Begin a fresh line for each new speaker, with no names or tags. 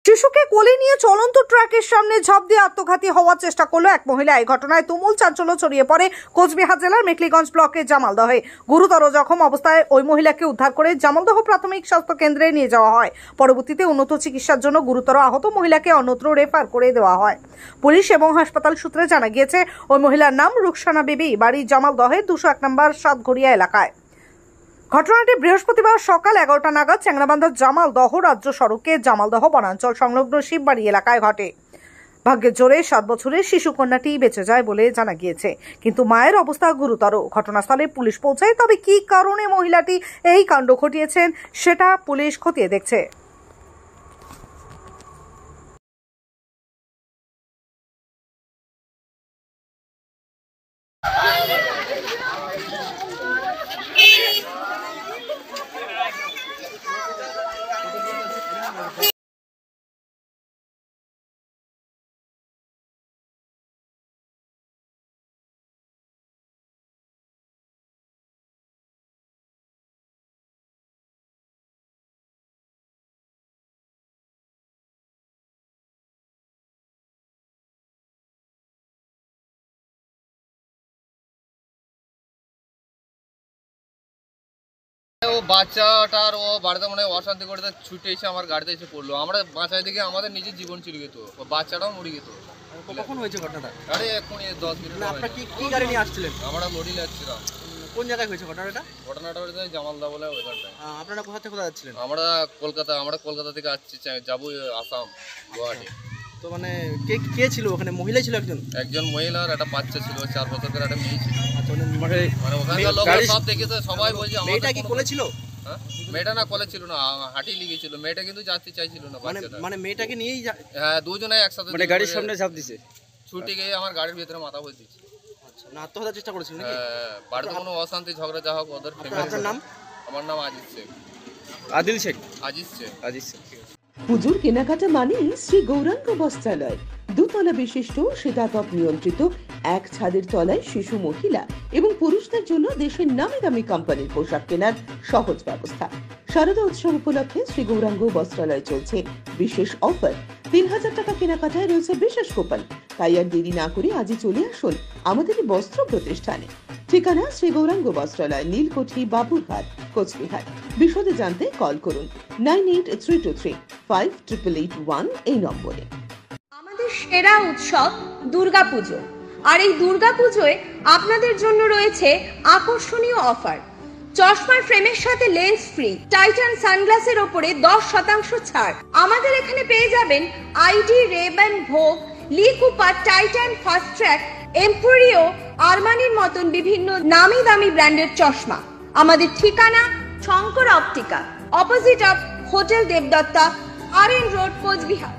শিশুকে কোলে নিয়ে চলন্ত ট্রাকের সামনে ঝাঁপ দিয়ে আত্মঘাতী হওয়ার চেষ্টা করলো এক মহিলা। এই ঘটনায় তুমুল চাঞ্চল্য ছড়িয়ে পড়ে কোচবিহার জেলার মেখলিগঞ্জ ব্লকের জামালদহে। গুরুতর জখম অবস্থায় ওই মহিলাকে উদ্ধার করে জামালদহ প্রাথমিক স্বাস্থ্য কেন্দ্রে নিয়ে যাওয়া হয়। পরবর্তীতে উন্নত চিকিৎসার জন্য গুরুতর আহত মহিলাকে অন্যত্র রেফার করে দেওয়া হয়। পুলিশ এবং হাসপাতাল সূত্রে জানা গিয়েছে ওই মহিলার নাম রুকসানা বিবি, বাড়ি জামালদহের 201 নম্বর সাতঘরিয়া এলাকায়। ঘটনাটি বৃহস্পতিবার সকাল 11টা নাগাদ চ্যাংরাবান্ধা জামালদহ রাজ্য সড়কে জামালদহ বনাঞ্চল সংলগ্ন শিববাড়ি এলাকায় ঘটে। ভাগ্যের জোরে 7 বছরের শিশু কন্যাটি বেঁচে যায় বলে জানা গিয়েছে, কিন্তু মায়ের অবস্থা গুরুতর। ঘটনাস্থলে পুলিশ পৌঁছায়, তবে কি কারণে মহিলাটি এই কাণ্ড ঘটিয়েছেন সেটা পুলিশ খতিয়ে দেখছে।
ও বাচ্চাটার ও বাড়িতে মনে হয় অশান্তি করতে ছুটে এসে আমার গাড়িতে এসে পড়লো। আমরা বাঁচাই দিকে আমাদের নিজের জীবন চলে যেত, ও বাচ্চাটাও মরে যেত।
কখন হয়েছে ঘটনাটা?
আরে এক্ষুনি 10 মিনিট।
আপনারা কি গাড়ি নিয়ে আসছিলেন?
আমরা লরি যাচ্ছিলাম।
কোন জায়গায় হয়েছে ঘটনাটা?
ঘটনাটা হয়েছে জামালদা বলে ওইখানটায়।
আপনারা কোথা থেকে কোথায় যাচ্ছিলেন?
আমরা কলকাতা থেকে আসছি, যাবো আসাম, গুয়াহাটি।
তো মানে কে ছিল ওখানে? মহিলা ছিল
একজন মহিলা আর একটা বাচ্চা ছিল, 4 বছরের একটা মেয়ে ছিল।
আচ্ছা, মানে
ওখানকার লোকরা সব দেখেছে, সবাই বলছে
মেয়েটা কি কোলে ছিল?
হ্যাঁ, মেয়েটা না কোলে ছিল না, হাঁটি লেগেছিল। মেয়েটা কিন্তু যাতে চাইছিল না।
মানে মেয়েটাকে নিয়েই
হ্যাঁ, দুজনেই একসাথে
মানে গাড়ির সামনে ঝাঁপ দিছে।
ছুটে গিয়ে আমার গাড়ির ভিতরে মাথা বসে দিচ্ছে।
আচ্ছা, না আত্মহত্যার চেষ্টা করেছিল নাকি?
হ্যাঁ, বাড়িতে কোনো অশান্তি ঝগড়া যা হোক ওদের।
আপনার নাম?
আমার নাম আজিজ শেখ। আজিজ শেখ।
পুজোর কেনাকাটা মানেই শ্রী গৌরাঙ্গ বস্ত্রালয়। দুতলা বিশিষ্ট শীতাতপ নিয়ন্ত্রিত এক ছাদের তলায় শিশু, মহিলা এবং পুরুষদের জন্য দেশের নামি দামি কোম্পানির পোশাক কেনার সহজ ব্যবস্থা। শারদা উৎসব উপলক্ষে শ্রী গৌরাঙ্গ বস্ত্রালয় চলছে বিশেষ অফার। 3000 টাকা কেনাকাটায় রয়েছে বিশেষ কুপন। তাই আর দেরি না করে আজই চলে আসুন আমাদের বস্ত্র প্রতিষ্ঠানে। ঠিকানা শ্রী গৌরাঙ্গ বস্ত্রালয়, নীলকুঠি, বাবুরহাট, কোচবিহার। বিশদে জানতে কল করুন 9832358881 এই নম্বরে।
আমাদের সেরা উৎসব দুর্গাপুজো, আর এই দুর্গাপুজোয় আপনাদের জন্য রয়েছে আকর্ষণীয় অফার। চশমার ফ্রেমের সাথে লেন্স ফ্রি, টাইটান সানগ্লাসের ওপরে 10% ছাড়। আমাদের এখানে পেয়ে যাবেন IDEE, Ray-Ban, Vogue, Lee Cooper, Titan, Fastrack, Emporio, আরমানির মতন বিভিন্ন নামি দামি ব্র্যান্ডের চশমা। আমাদের ঠিকানা Shankar Optica, opposite of hotel Debdatta, RN road, Cooch Behar.